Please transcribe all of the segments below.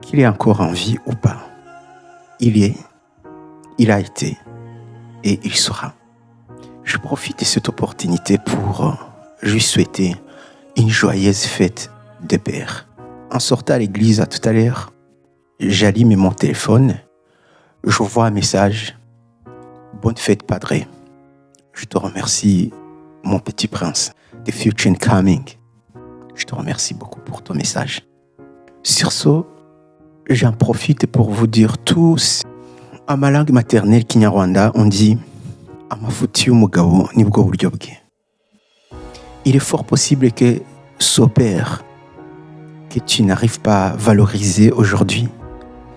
qu'il est encore en vie ou pas. Il est, il a été et il sera. Je profite de cette opportunité pour lui souhaiter une joyeuse fête de père. En sortant à l'église tout à l'heure, j'allume mon téléphone, je vois un message. Bonne fête, Padre. Je te remercie, mon petit prince. The future incoming. Je te remercie beaucoup pour ton message. Sur ce, j'en profite pour vous dire tous, en ma langue maternelle Kinyarwanda, on dit Amafuti y'umugabo nibwo buryo bwe. Il est fort possible que ce père que tu n'arrives pas à valoriser aujourd'hui,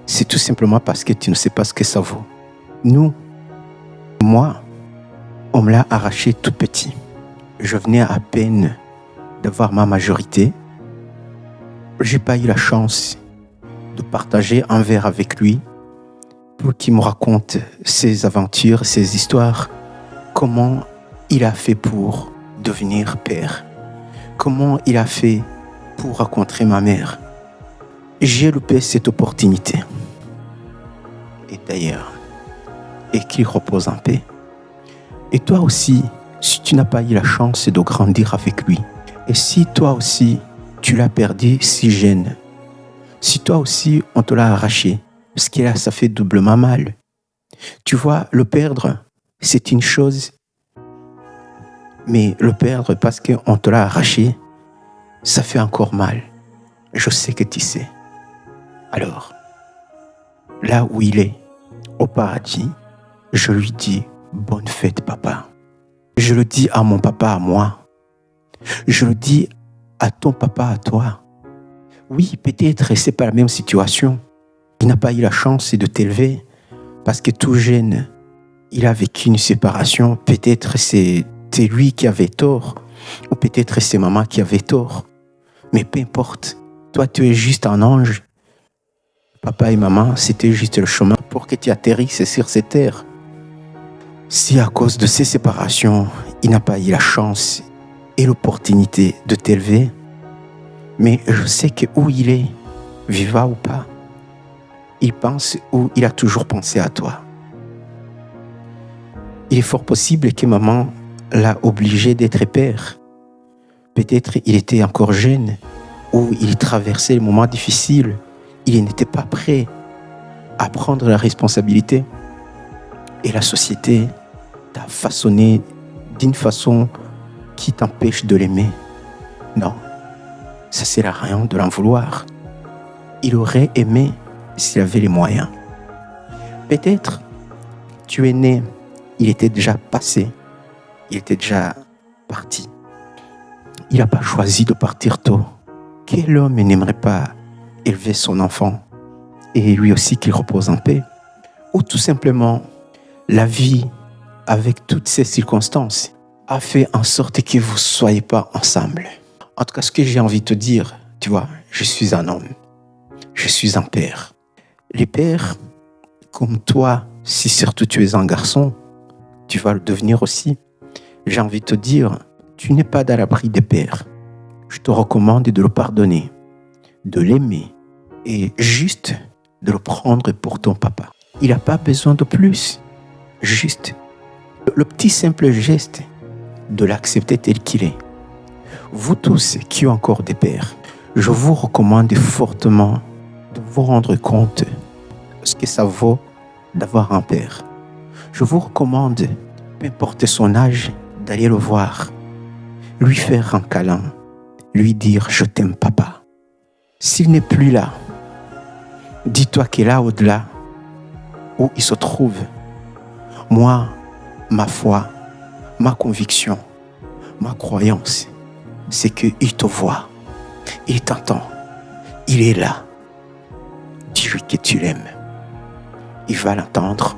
c'est tout simplement parce que tu ne sais pas ce que ça vaut. Moi, on me l'a arraché tout petit. Je venais à peine d'avoir ma majorité. J'ai pas eu la chance de partager un verre avec lui pour qu'il me raconte ses aventures, ses histoires, comment il a fait pour devenir père, comment il a fait pour rencontrer ma mère. J'ai loupé cette opportunité. Et d'ailleurs, et qu'il repose en paix. Et toi aussi, si tu n'as pas eu la chance de grandir avec lui, et si toi aussi, tu l'as perdu si jeune, si toi aussi, on te l'a arraché, parce que là, ça fait doublement mal. Tu vois, le perdre, c'est une chose, mais le perdre parce qu'on te l'a arraché, ça fait encore mal. Je sais que tu sais. Alors, là où il est, au paradis, je lui dis bonne fête, papa. Je le dis à mon papa, à moi. Je le dis à ton papa, à toi. Oui, peut-être c'est pas la même situation. Il n'a pas eu la chance de t'élever parce que tout jeune, il a vécu une séparation. Peut-être c'était lui qui avait tort ou peut-être c'est maman qui avait tort. Mais peu importe, toi tu es juste un ange. Papa et maman, c'était juste le chemin pour que tu atterrisses sur cette terre. Si à cause de ces séparations, il n'a pas eu la chance et l'opportunité de t'élever, mais je sais que où il est, vivant ou pas, il pense ou il a toujours pensé à toi. Il est fort possible que maman l'a obligé d'être père. Peut-être il était encore jeune ou il traversait des moments difficiles. Il n'était pas prêt à prendre la responsabilité. Et la société t'a façonné d'une façon qui t'empêche de l'aimer. Non, ça ne sert à rien de l'en vouloir. Il aurait aimé s'il avait les moyens. Peut-être tu es né, il était déjà passé, il était déjà parti. Il n'a pas choisi de partir tôt. Quel homme n'aimerait pas élever son enfant et lui aussi qu'il repose en paix? Ou tout simplement, la vie, avec toutes ces circonstances, a fait en sorte que vous ne soyez pas ensemble. En tout cas, ce que j'ai envie de te dire, tu vois, je suis un homme, je suis un père. Les pères, comme toi, si surtout tu es un garçon, tu vas le devenir aussi. J'ai envie de te dire, tu n'es pas dans l'abri des pères. Je te recommande de le pardonner, de l'aimer et juste de le prendre pour ton papa. Il n'a pas besoin de plus. Juste le petit simple geste de l'accepter tel qu'il est. Vous tous qui ont encore des pères, je vous recommande fortement de vous rendre compte de ce que ça vaut d'avoir un père. Je vous recommande, peu importe son âge, d'aller le voir, lui faire un câlin, lui dire « Je t'aime papa ». S'il n'est plus là, dis-toi qu'il est là au-delà, où il se trouve. Moi, ma foi, ma conviction, ma croyance, c'est qu'il te voit, il t'entend, il est là. Dis-lui que tu l'aimes. Il va l'entendre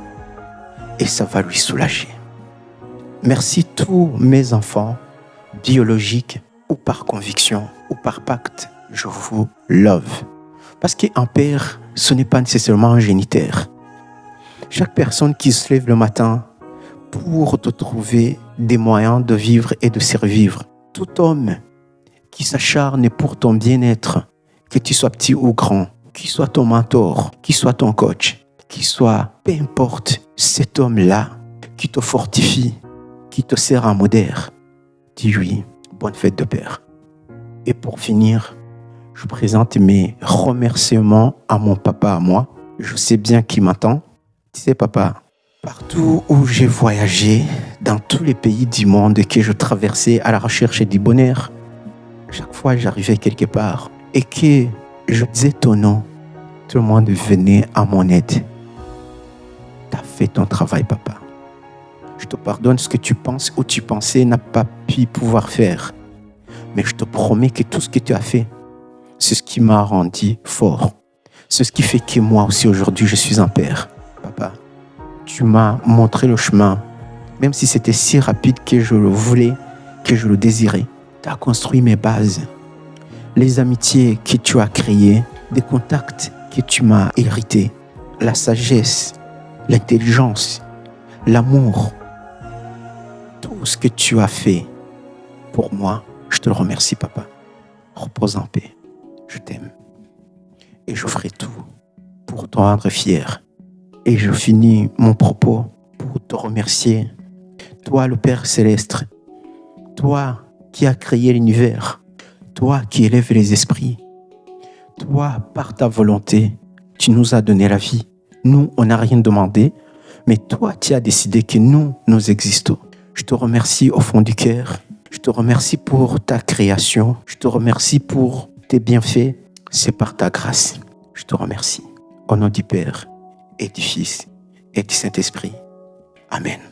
et ça va lui soulager. Merci tous mes enfants, biologiques ou par conviction ou par pacte, je vous love. Parce qu'un père, ce n'est pas nécessairement un géniteur. Chaque personne qui se lève le matin pour te trouver des moyens de vivre et de survivre. Tout homme qui s'acharne pour ton bien-être, que tu sois petit ou grand, qui soit ton mentor, qui soit ton coach, qui soit, peu importe, cet homme-là qui te fortifie, qui te sert en modèle, dis-lui, bonne fête de Père. Et pour finir, je présente mes remerciements à mon papa, à moi. Je sais bien qu'il m'entend. Tu sais, papa, partout où j'ai voyagé, dans tous les pays du monde que je traversais à la recherche du bonheur, chaque fois j'arrivais quelque part et que je disais ton nom, tout le monde venait à mon aide. Tu as fait ton travail, papa. Je te pardonne ce que tu penses ou tu pensais n'a pas pu pouvoir faire. Mais je te promets que tout ce que tu as fait, c'est ce qui m'a rendu fort. C'est ce qui fait que moi aussi aujourd'hui je suis un père. Papa, tu m'as montré le chemin. Même si c'était si rapide que je le voulais, que je le désirais. Tu as construit mes bases. Les amitiés que tu as créées, des contacts que tu m'as hérités, la sagesse, l'intelligence, l'amour, tout ce que tu as fait pour moi, je te le remercie, papa. Repose en paix. Je t'aime. Et je ferai tout pour te rendre fier. Et je finis mon propos pour te remercier. Toi, le Père Céleste, toi qui as créé l'univers, toi qui élèves les esprits, toi, par ta volonté, tu nous as donné la vie. Nous, on n'a rien demandé, mais toi, tu as décidé que nous existons. Je te remercie au fond du cœur. Je te remercie pour ta création. Je te remercie pour tes bienfaits. C'est par ta grâce. Je te remercie. Au nom du Père et du Fils et du Saint-Esprit. Amen.